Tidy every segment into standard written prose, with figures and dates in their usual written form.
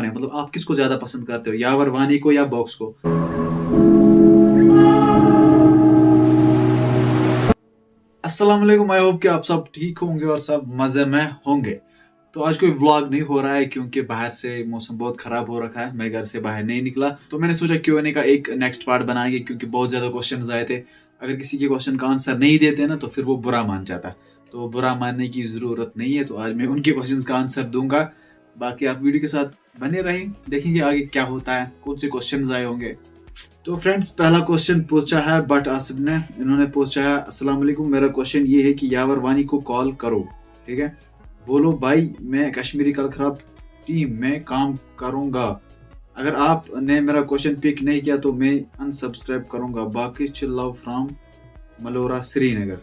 कौन है, मतलब आप किसको ज्यादा पसंद करते हो, यावर वानी को या बॉक्स को? अस्सलाम वालेकुम, आई होप कि आप सब ठीक होंगे और सब मजे में होंगे। तो आज कोई व्लॉग नहीं हो रहा है क्योंकि बाहर से मौसम बहुत खराब हो रखा है, मैं घर से बाहर नहीं निकला। तो मैंने सोचा Q&A का एक नेक्स्ट पार्ट बनाएंगे क्योंकि बहुत ज्यादा क्वेश्चंस आए थे। अगर किसी के क्वेश्चन का आंसर नहीं देते ना तो फिर वो बुरा मान जाता है, तो बुरा मानने की जरूरत नहीं है। तो आज मैं उनके क्वेश्चन का आंसर दूंगा। बाकी आप वीडियो के साथ बने रहें, देखेंगे आगे क्या होता है, कौन से क्वेश्चन आए होंगे। तो फ्रेंड्स, पहला क्वेश्चन पूछा है बट आसिफ ने। इन्होंने पूछा है, अस्सलाम वालेकुम, मेरा क्वेश्चन ये है कि यावर वानी को कॉल करो। ठीक है, बोलो भाई मैं कश्मीरी कलखराब टीम में काम करूंगा। अगर आपने मेरा क्वेश्चन पिक नहीं किया तो मैं अनसब्सक्राइब करूंगा। बाकी चिल लव फ्रॉम मलोरा श्रीनगर।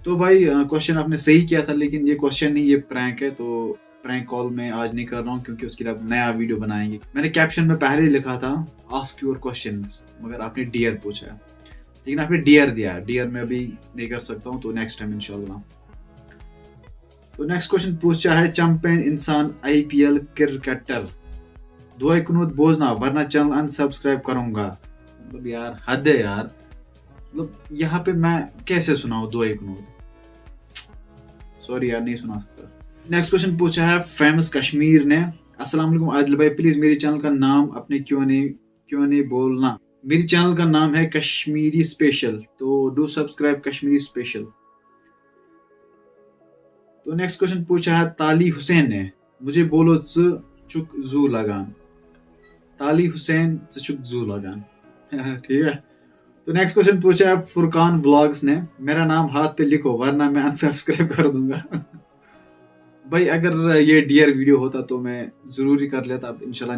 तो भाई क्वेश्चन आपने सही किया था, लेकिन ये क्वेश्चन नहीं, ये प्रैंक है। तो प्रैंक कॉल मैं आज नहीं कर रहा हूँ क्योंकि उसके लिए अब नया वीडियो बनाएंगे। मैंने कैप्शन में पहले ही लिखा था आस्क योर क्वेश्चंस, मगर आपने डियर पूछा है, लेकिन आपने डियर दिया है। डियर मैं अभी नहीं कर सकता हूँ, तो नेक्स्ट टाइम इंशाल्लाह। तो नेक्स्ट क्वेश्चन पूछा है, चैंपियन इंसान IPL क्रिकेटर दुआ कुनूत बोझना वरना चैनल अनसब्सक्राइब करूंगा। मतलब यार हद है यार, मतलब यहाँ पे मैं कैसे सुनाऊं दुआ कुनूत? सॉरी यार, नहीं सुना सकता। नेक्स्ट क्वेश्चन पूछा है फेमस कश्मीर ने, अस्सलाम वालेकुम आदिल भाई, प्लीज मेरे चैनल का नाम अपने Q&A बोलना। मेरी चैनल का नाम है कश्मीरी स्पेशल, तो डू सब्सक्राइब कश्मीरी स्पेशल। तो नेक्स्ट क्वेश्चन पूछा है ताली हुसैन ने, मुझे बोलो चुक जू लगान। ताली हुसैन चुक जू लगान। ठीक है। तो नेक्स्ट क्वेश्चन पूछा है फुरकान ब्लॉग्स ने, मेरा नाम हाथ पे लिखो वरना मैं अनसब्सक्राइब कर दूंगा। भाई अगर ये डियर वीडियो होता तो मैं जरूर ही कर लेता। अब इंशाल्लाह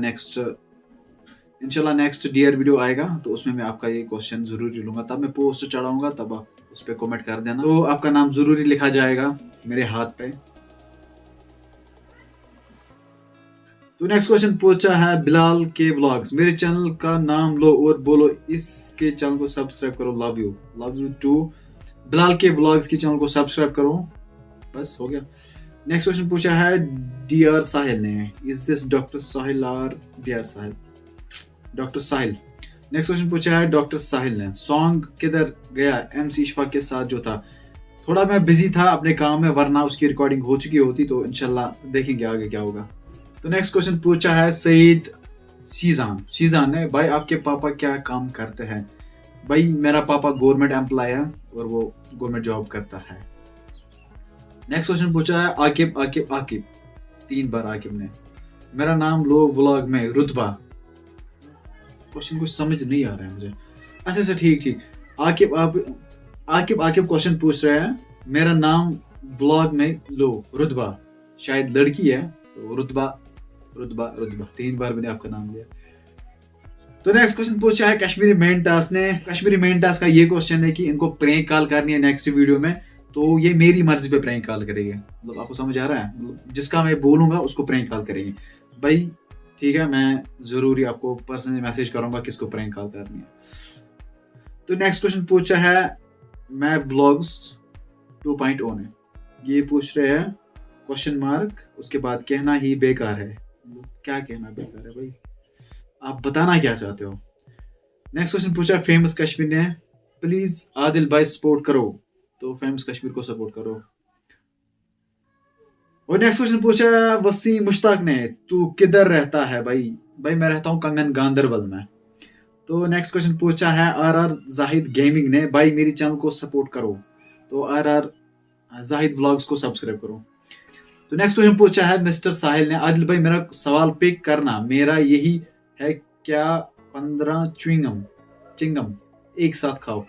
नेक्स्ट डियर वीडियो आएगा तो उसमें मैं आपका ये क्वेश्चन जरूरी लूंगा। तब मैं पोस्ट चढ़ाऊंगा, तब आप उस पर कमेंट कर देना, तो आपका नाम जरूरी लिखा जाएगा मेरे हाथ पे। तो नेक्स्ट क्वेश्चन पूछा है बिलाल के व्लॉग्स, मेरे चैनल का नाम लो और बोलो इसके चैनल को सब्सक्राइब करो। Love you to. बिलाल के व्लॉग्स के चैनल को सब्सक्राइब करो, बस हो गया। नेक्स्ट क्वेश्चन पूछा है डियर साहिल ने, इज दिस डॉक्टर साहिल और डियर साहिल? डॉक्टर साहिल। नेक्स्ट क्वेश्चन पूछा है डॉक्टर साहिल ने, सॉन्ग किधर गया MC इशफाक के साथ जो था? थोड़ा मैं बिजी था अपने काम में, वरना उसकी रिकॉर्डिंग हो चुकी होती। तो इंशाल्लाह देखेंगे आगे क्या होगा। तो नेक्स्ट क्वेश्चन पूछा है सईद शीजान ने, भाई आपके पापा क्या काम करते हैं? भाई मेरा पापा गवर्नमेंट एम्प्लॉय है और वो गवर्नमेंट जॉब करता है। नेक्स्ट क्वेश्चन पूछा है आकिब 3 बार आकिब ने, मेरा नाम लो व्लॉग में रुतबा। क्वेश्चन कुछ समझ नहीं आ रहा है मुझे। अच्छा ठीक। आकिब क्वेश्चन पूछ रहे हैं, मेरा नाम व्लॉग में लो रुतबा। शायद लड़की है, तो रुतबा 3 बार मैंने आपका नाम लिया। तो नेक्स्ट क्वेश्चन पूछा है कश्मीरी मेन टास्क ने। कश्मीरी मेन टास्क का ये क्वेश्चन है कि इनको प्रैंक कॉल करनी है नेक्स्ट वीडियो में, तो ये मेरी मर्जी पे प्रैंक कॉल करेंगे। मतलब आपको समझ आ रहा है, मतलब जिसका मैं बोलूंगा उसको प्रैंक कॉल करेंगे। भाई ठीक है, मैं जरूरी आपको पर्सनली मैसेज करूंगा किसको प्रैंक कॉल करनी है। तो नेक्स्ट क्वेश्चन पूछा है मैं ब्लॉग्स 2.0 ने, ये पूछ रहे हैं क्वेश्चन मार्क, उसके बाद कहना ही बेकार है। क्या कहना बेकार है भाई, आप बताना क्या चाहते हो? नेक्स्ट क्वेश्चन पूछा फेमस कश्मीर ने, प्लीज आदिल भाई सपोर्ट करो। तो फेमस कश्मीर को सपोर्ट करो। और नेक्स्ट क्वेश्चन पूछा वसीम मुश्ताक ने, तू किधर रहता है? भाई मैं रहता हूँ कंगन गांधरबल में। तो नेक्स्ट क्वेश्चन पूछा है RR जाहिद गेमिंग ने, भाई मेरी चैनल को सपोर्ट करो। तो RR जाहिद व्लॉग्स को सब्सक्राइब करो। तो नेक्स्ट क्वेश्चन पूछा है मिस्टर साहिल ने, आदिल भाई मेरा सवाल पिक करना, मेरा यही है क्या 15 चिंगम एक साथ खाओ?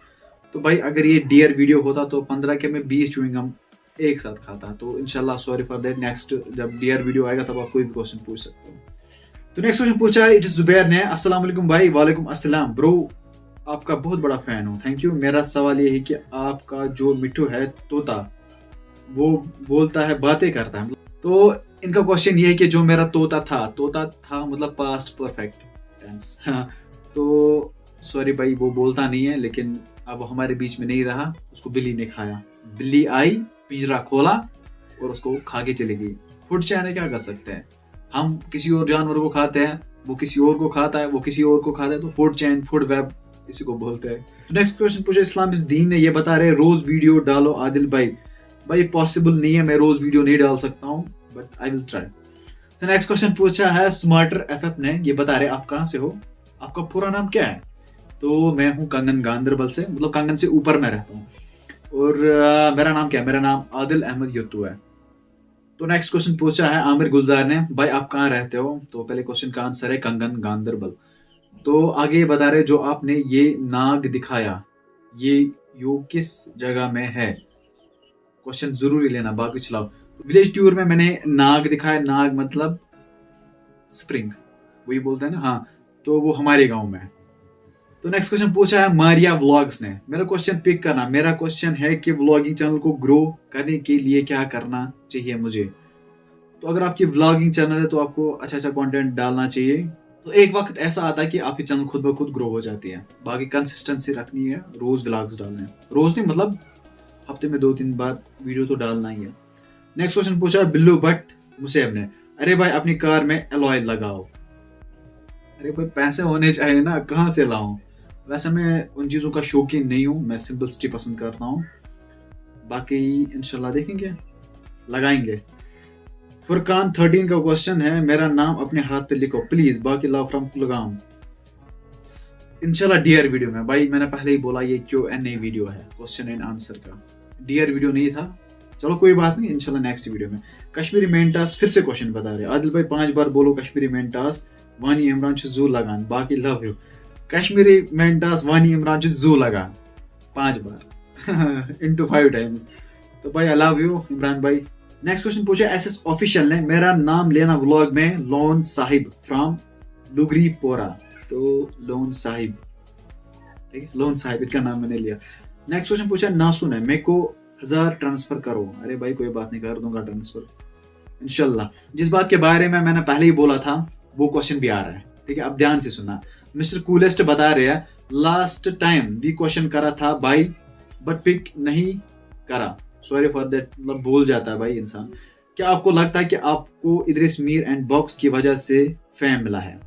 तो भाई अगर ये डियर वीडियो होता तो 15 के मैं 20 च्युइंगम एक साथ खाता। तो इंशाल्लाह सॉरी फॉर दैट, नेक्स्ट जब डियर वीडियो आएगा तब आप कोई भी क्वेश्चन पूछ सकते हो। तो नेक्स्ट क्वेश्चन पूछा है इट जुबैर ने, अस्सलाम वालेकुम भाई। वालेकुम अस्सलाम ब्रो, आपका बहुत बड़ा फैन हूँ, थैंक यू। मेरा सवाल ये है कि आपका जो मिट्टू है तोता, वो बोलता है बातें करता है। तो इनका क्वेश्चन ये है कि जो मेरा तोता था मतलब पास्ट परफेक्ट टेंस। तो सॉरी भाई, वो बोलता नहीं है, लेकिन अब वो हमारे बीच में नहीं रहा, उसको बिल्ली ने खाया। बिल्ली आई, पिंजरा खोला, और उसको खा के चली गई। फूड चेन है, क्या कर सकते हैं हम? किसी और जानवर को खाते हैं, वो किसी और को खाता है, वो किसी और को खाता है, तो फूड चेन, फूड वेब इसी को बोलते हैं। नेक्स्ट क्वेश्चन पूछे इस्लाम इस दीन ने, ये बता रहे रोज वीडियो डालो आदिल भाई। भाई पॉसिबल नहीं है, मैं रोज वीडियो नहीं डाल सकता हूँ, बट आई विल ट्राई। तो नेक्स्ट क्वेश्चन पूछा है स्मार्टर एफएफ ने, ये बता रहे आप कहाँ से हो, आपका पूरा नाम क्या है? तो मैं हूँ कंगन गांधरबल से, मतलब कंगन से ऊपर मैं रहता हूँ। और मेरा नाम क्या है? मेरा नाम आदिल अहमद यत्तू है। तो नेक्स्ट क्वेश्चन पूछा है आमिर गुलजार ने, भाई आप कहाँ रहते हो? तो पहले क्वेश्चन का आंसर है कंगन गांधरबल। तो आगे ये बता रहे जो आपने ये नाग दिखाया, ये यो किस जगह में है? क्वेश्चन जरूरी लेना, बाकी चलाओ। विलेज टूर में मैंने नाग दिखाया, नाग मतलब स्प्रिंग, वही बोलते हैं ना, हाँ, तो वो हमारे गांव में है। तो नेक्स्ट क्वेश्चन पूछा है मारिया व्लॉग्स ने, मेरा क्वेश्चन पिक करना। मेरा क्वेश्चन है कि व्लॉगिंग चैनल को ग्रो करने के लिए क्या करना चाहिए मुझे? तो अगर आपकी व्लॉगिंग चैनल है तो आपको अच्छा अच्छा कंटेंट डालना चाहिए। तो एक वक्त ऐसा आता है कि आपकी चैनल खुद ब खुद ग्रो हो जाती है। बाकी कंसिस्टेंसी रखनी है, रोज व्लॉग्स डालने हैं, रोज नहीं मतलब हफ्ते में 2-3 बार वीडियो तो डालना ही है। नेक्स्ट क्वेश्चन पूछा है बिल्लू भट्ट मुसेब ने, अरे भाई अपनी कार में एलॉय लगाओ। अरे भाई पैसे होने चाहिए ना, कहाँ से लाऊं? वैसे मैं उन चीज़ों का शौकीन नहीं हूँ, मैं सिंपलिसिटी पसंद करता हूँ। बाकी इंशाल्लाह देखेंगे, लगाएंगे। फुरकान 13 का क्वेश्चन है, मेरा नाम अपने हाथ पे लिखो प्लीज, बाकी लव फ्रॉम कुलगाम। इंशाल्लाह डियर वीडियो में। भाई मैंने पहले ही बोला ये Q&A वीडियो है, क्वेश्चन एंड आंसर का, डियर वीडियो नहीं था। चलो कोई बात नहीं, इंशाल्लाह नेक्स्ट वीडियो में। कश्मीरी मेंटास फिर से क्वेश्चन बता रहे आदिल भाई, 5 बार बोलो कश्मीरी मेंटास वानी इमरान जू लगान, बाकी लव यू। कश्मीरी मेंटास वानी इमरान जू लगान 5 बार into 5 टाइम्स। तो भाई आई लव यू इमरान भाई। नेक्स्ट क्वेश्चन पूछा SS ऑफिशियल ने, मेरा नाम लेना व्लॉग में लोन साहिब फ्रॉम लुगरी पोरा। तो लोन साहिब, ठीक है, लोन साहिब इनका नाम मैंने लिया। नेक्स्ट क्वेश्चन पूछा नासू ने, मेरे को 1000 ट्रांसफर करो। अरे भाई कोई बात नहीं, कर दूंगा ट्रांसफर इंशाल्लाह। जिस बात के बारे में मैंने पहले ही बोला था वो क्वेश्चन भी आ रहा है, ठीक है, अब ध्यान से सुनना। मिस्टर कूलेस्ट बता रहे हैं लास्ट टाइम भी क्वेश्चन करा था भाई, बट पिक नहीं करा, सॉरी फॉर दैट, मतलब भूल जाता है भाई इंसान। क्या आपको लगता है कि आपको इदरिस मीर एंड बॉक्स की वजह से फेम मिला है?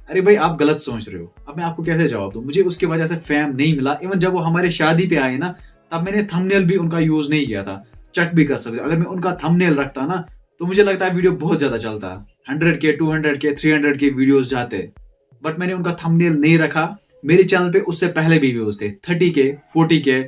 अरे भाई आप गलत सोच रहे हो, अब मैं आपको कैसे जवाब दूं? मुझे उसकी वजह से फेम नहीं मिला। इवन जब वो हमारे शादी पे आए ना, तब मैंने थंबनेल भी उनका यूज नहीं किया था, चेक भी कर सकते। अगर मैं उनका थंबनेल रखता ना तो मुझे लगता है वीडियो बहुत ज्यादा चलता, 100K 200K 300K वीडियोस जाते, बट मैंने उनका थंबनेल नहीं रखा। मेरे चैनल पे उससे पहले भी व्यूज थे, 30K 40K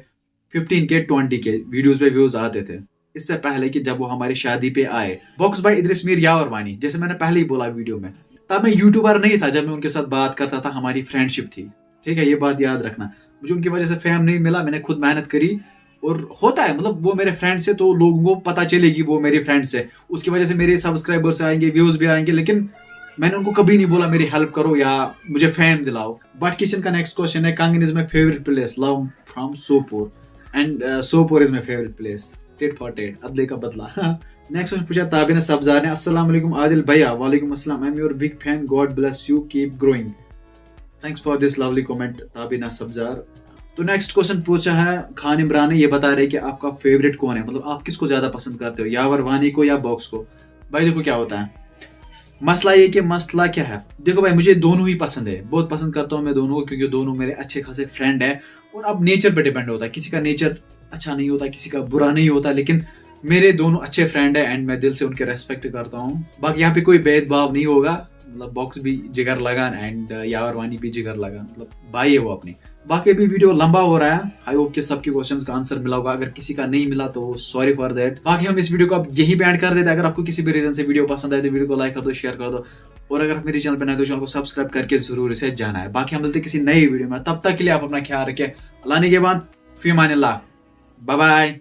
15K 20K videos पे व्यूज आते थे, इससे पहले कि जब वो हमारी शादी पे आए। बॉक्स बाय इदरिस मीर यावर वानी, जैसे मैंने पहले ही बोला वीडियो में, तब मैं यूट्यूबर नहीं था, जब मैं उनके साथ बात करता था हमारी फ्रेंडशिप थी, ठीक है, ये बात याद रखना। मुझे उनकी वजह से फेम नहीं मिला, मैंने खुद मेहनत करी, और होता है मतलब वो मेरे फ्रेंड से तो लोगों को पता चलेगी वो मेरे फ्रेंड से, उसकी वजह से मेरे सब्सक्राइबर्स आएंगे, व्यूज भी आएंगे, लेकिन मैंने उनको कभी नहीं बोला मेरी हेल्प करो या मुझे फेम दिलाओ। बट किचन का नेक्स्ट क्वेश्चन है, Kangan is my favourite place, love from Sopore and Sopore is my favourite place, tit for tat, अदले का बदला। नेक्स्ट क्वेश्चन पूछा ताबिन सब्जार ने, अस्सलाम वालेकुम आदिल भैया। वालेकुम अस्सलाम, I am your big fan, God bless you, keep growing. Thanks for this lovely comment Tabina Sabzar. तो नेक्स्ट क्वेश्चन पूछा है खान इमरान ने, ये बता रहे कि आपका फेवरेट कौन है, मतलब आप किसको ज्यादा पसंद करते हो, यावर वानी को या बॉक्स को? भाई देखो क्या होता है, मसला ये कि मसला क्या है, देखो भाई मुझे दोनों ही पसंद है, बहुत पसंद करता हूँ मैं दोनों को, क्योंकि दोनों मेरे अच्छे खासे फ्रेंड है। और अब नेचर पे डिपेंड होता है, किसी का नेचर अच्छा नहीं होता, किसी का बुरा नहीं होता, लेकिन मेरे दोनों अच्छे फ्रेंड है एंड मैं दिल से उनके रेस्पेक्ट करता हूँ। बाकी यहाँ पे कोई भेदभाव नहीं होगा, मतलब बॉक्स भी जिगर लगान एंड यावर वानी भी जिगर लगान, मतलब भाई है वो अपनी। बाकी भी वीडियो लंबा हो रहा है, आई होप कि सबके क्वेश्चंस का आंसर मिला होगा, अगर किसी का नहीं मिला तो सॉरी फॉर दैट। बाकी हम इस वीडियो को अब यही बैंड कर देते हैं। अगर आपको किसी भी रीजन से वीडियो पसंद आए तो वीडियो को लाइक कर दो, शेयर कर दो, और अगर आप मेरे चैनल पर नए तो चैनल को सब्सक्राइब करके जरूर इसे जाना है। बाकी हम मिलते हैं किसी नई वीडियो में, तब तक के लिए आप अपना ख्याल रखें, अल्लाह के बाद फी अमानिल्लाह, बाय बाय।